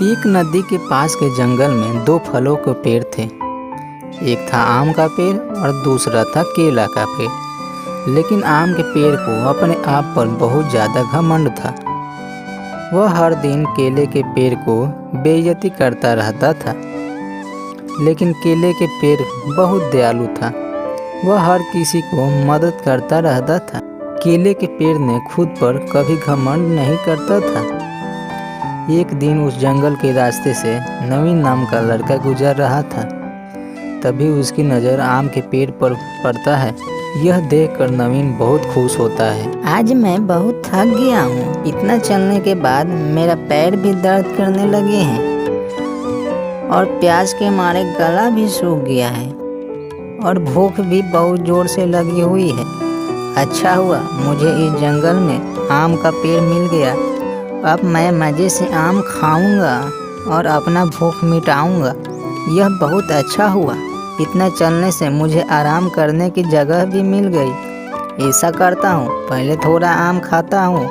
एक नदी के पास के जंगल में दो फलों के पेड़ थे। एक था आम का पेड़ और दूसरा था केला का पेड़। लेकिन आम के पेड़ को अपने आप पर बहुत ज़्यादा घमंड था। वह हर दिन केले के पेड़ को बेइज्जती करता रहता था। लेकिन केले के पेड़ बहुत दयालु था। वह हर किसी को मदद करता रहता था। केले के पेड़ ने खुद पर कभी घमंड नहीं करता था। एक दिन उस जंगल के रास्ते से नवीन नाम का लड़का गुजर रहा था। तभी उसकी नज़र आम के पेड़ पर पड़ता है। यह देखकर नवीन बहुत खुश होता है। आज मैं बहुत थक गया हूँ। इतना चलने के बाद मेरा पैर भी दर्द करने लगे हैं और प्यास के मारे गला भी सूख गया है और भूख भी बहुत जोर से लगी हुई है। अच्छा हुआ मुझे इस जंगल में आम का पेड़ मिल गया। अब मैं मज़े से आम खाऊंगा और अपना भूख मिटाऊंगा। यह बहुत अच्छा हुआ। इतना चलने से मुझे आराम करने की जगह भी मिल गई। ऐसा करता हूँ, पहले थोड़ा आम खाता हूँ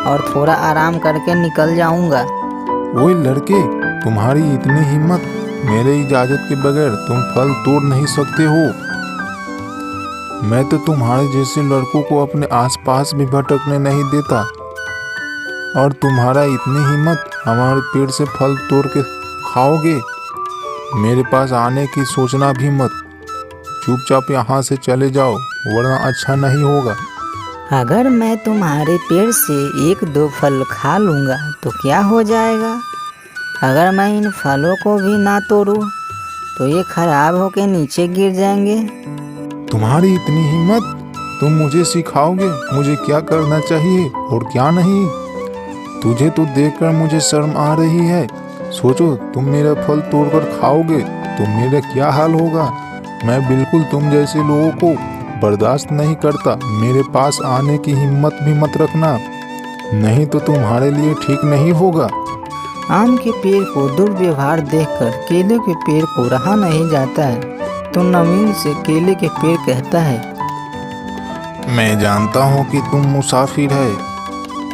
और थोड़ा आराम करके निकल जाऊंगा। ओए लड़के, तुम्हारी इतनी हिम्मत! मेरे इजाज़त के बगैर तुम फल तोड़ नहीं सकते हो। मैं तो तुम्हारे जैसे लड़कों को अपने आसपास भी भटकने नहीं देता। और तुम्हारा इतनी हिम्मत, हमारे पेड़ से फल तोड़ के खाओगे? मेरे पास आने की सोचना भी मत। चुपचाप यहाँ से चले जाओ, वरना अच्छा नहीं होगा। अगर मैं तुम्हारे पेड़ से एक दो फल खा लूँगा तो क्या हो जाएगा? अगर मैं इन फलों को भी ना तोड़ूं तो ये खराब होके नीचे गिर जाएंगे। तुम्हारी इतनी हिम्मत! तुम मुझे सिखाओगे मुझे क्या करना चाहिए और क्या नहीं? तुझे तो देखकर मुझे शर्म आ रही है। सोचो, तुम मेरा फल तोड़कर खाओगे तो मेरा क्या हाल होगा। मैं बिल्कुल तुम जैसे लोगों को बर्दाश्त नहीं करता। मेरे पास आने की हिम्मत भी मत रखना, नहीं तो तुम्हारे लिए ठीक नहीं होगा। आम के पेड़ को दुर्व्यवहार देखकर केले के पेड़ को रहा नहीं जाता है तो नवीन से केले के पेड़ कहता है, मैं जानता हूँ कि तुम मुसाफिर है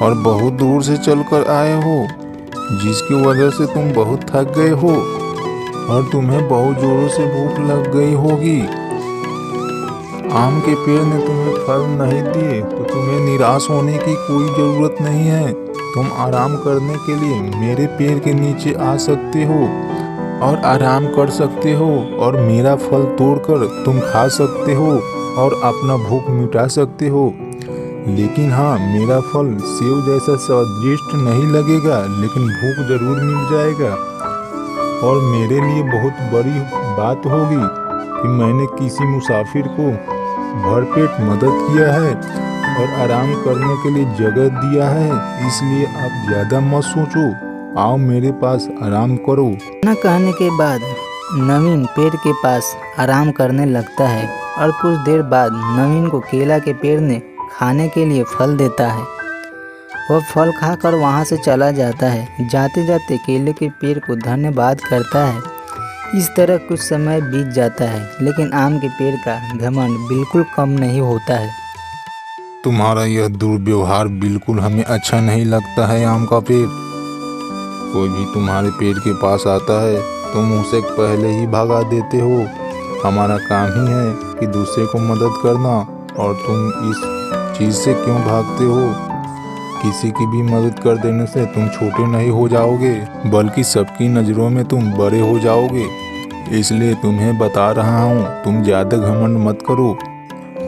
और बहुत दूर से चलकर आए हो, जिसकी वजह से तुम बहुत थक गए हो और तुम्हें बहुत जोरों से भूख लग गई होगी। आम के पेड़ ने तुम्हें फल नहीं दिए तो तुम्हें निराश होने की कोई ज़रूरत नहीं है। तुम आराम करने के लिए मेरे पेड़ के नीचे आ सकते हो और आराम कर सकते हो और मेरा फल तोड़कर तुम खा सकते हो और अपना भूख मिटा सकते हो। लेकिन हाँ, मेरा फल सेव जैसा स्वादिष्ट नहीं लगेगा, लेकिन भूख जरूर मिट जाएगा। और मेरे लिए बहुत बड़ी बात होगी कि मैंने किसी मुसाफिर को भरपेट मदद किया है और आराम करने के लिए जगह दिया है। इसलिए आप ज़्यादा मत सोचो, आओ मेरे पास आराम करो। इतना कहने के बाद नवीन पेड़ के पास आराम करने लगता है और कुछ देर बाद नवीन को केला के पेड़ ने खाने के लिए फल देता है। वह फल खाकर वहाँ से चला जाता है। जाते जाते केले के पेड़ को धन्यवाद करता है। इस तरह कुछ समय बीत जाता है, लेकिन आम के पेड़ का घमंड बिल्कुल कम नहीं होता है। तुम्हारा यह दुर्व्यवहार बिल्कुल हमें अच्छा नहीं लगता है। आम का पेड़, कोई भी तुम्हारे पेड़ के पास आता है तुम उसे पहले ही भगा देते हो। हमारा काम ही है कि दूसरे को मदद करना, और तुम इस चीज़ से क्यों भागते हो? किसी की भी मदद कर देने से तुम छोटे नहीं हो जाओगे, बल्कि सबकी नज़रों में तुम बड़े हो जाओगे। इसलिए तुम्हें बता रहा हूँ, तुम ज़्यादा घमंड मत करो।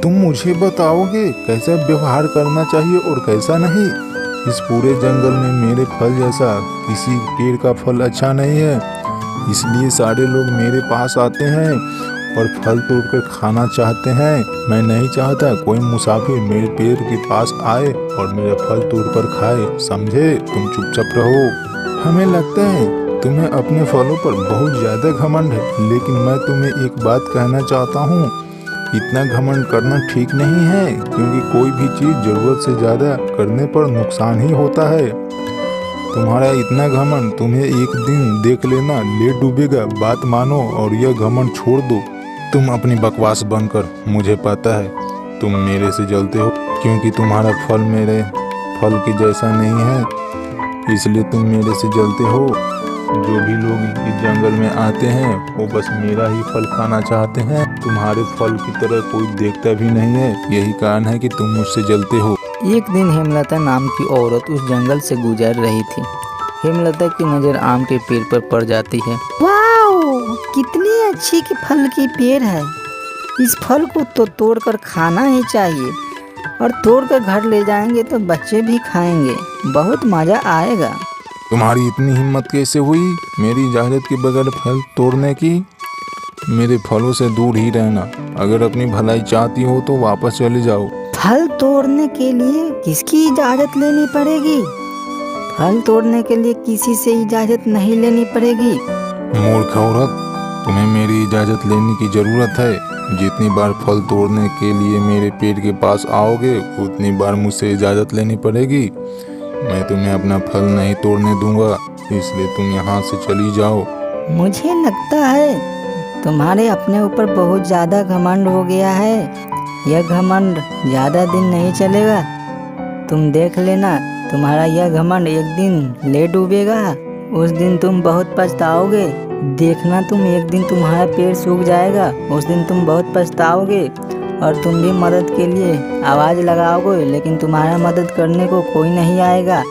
तुम मुझे बताओगे कैसा व्यवहार करना चाहिए और कैसा नहीं? इस पूरे जंगल में मेरे फल जैसा किसी पेड़ का फल अच्छा नहीं है। इसलिए सारे लोग मेरे पास आते हैं और फल तोड़कर खाना चाहते हैं। मैं नहीं चाहता कोई मुसाफिर मेरे पेड़ के पास आए और मेरा फल तोड़कर खाए, समझे? तुम चुपचाप रहो। हमें लगता है तुम्हें अपने फलों पर बहुत ज़्यादा घमंड है, लेकिन मैं तुम्हें एक बात कहना चाहता हूँ, इतना घमंड करना ठीक नहीं है, क्योंकि कोई भी चीज़ ज़रूरत से ज़्यादा करने पर नुकसान ही होता है। तुम्हारा इतना घमंड तुम्हें एक दिन देख लेना ले डूबेगा। बात मानो और यह घमंड छोड़ दो। तुम अपनी बकवास बंद कर। मुझे पता है तुम मेरे से जलते हो, क्योंकि तुम्हारा फल मेरे फल के जैसा नहीं है। इसलिए तुम मेरे से जलते हो। जो भी लोग इस जंगल में आते हैं वो बस मेरा ही फल खाना चाहते हैं। तुम्हारे फल की तरह कोई देखता भी नहीं है, यही कारण है कि तुम मुझसे जलते हो। एक दिन हेमलता नाम की औरत उस जंगल से गुजर रही थी। हेमलता की नज़र आम के पेड़ पर पड़ जाती है। वाओ, कितनी अच्छी की फल की पेड़ है। इस फल को तो तोड़कर खाना ही चाहिए, और तोड़कर घर ले जाएंगे तो बच्चे भी खाएंगे, बहुत मज़ा आएगा। तुम्हारी इतनी हिम्मत कैसे हुई मेरी इजाज़त के बगैर फल तोड़ने की? मेरे फलों से दूर ही रहना। अगर अपनी भलाई चाहती हो तो वापस चले जाओ। फल तोड़ने के लिए किसकी इजाज़त लेनी पड़ेगी? फल तोड़ने के लिए किसी से इजाज़त नहीं लेनी पड़ेगी। मूर्ख औरत, तुम्हें मेरी इजाज़त लेने की ज़रूरत है। जितनी बार फल तोड़ने के लिए मेरे पेड़ के पास आओगे उतनी बार मुझसे इजाज़त लेनी पड़ेगी। मैं तुम्हें अपना फल नहीं तोड़ने दूंगा, इसलिए तुम यहाँ से चली जाओ। मुझे लगता है तुम्हारे अपने ऊपर बहुत ज़्यादा घमंड हो गया है। यह घमंड ज़्यादा दिन नहीं चलेगा। तुम देख लेना, तुम्हारा यह घमंड एक दिन ले डूबेगा। उस दिन तुम बहुत पछताओगे। देखना, तुम एक दिन तुम्हारा पेड़ सूख जाएगा, उस दिन तुम बहुत पछताओगे और तुम भी मदद के लिए आवाज़ लगाओगे, लेकिन तुम्हारा मदद करने को कोई नहीं आएगा।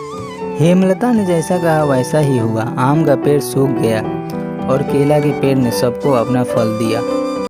हेमलता ने जैसा कहा वैसा ही हुआ। आम का पेड़ सूख गया और केला के पेड़ ने सबको अपना फल दिया।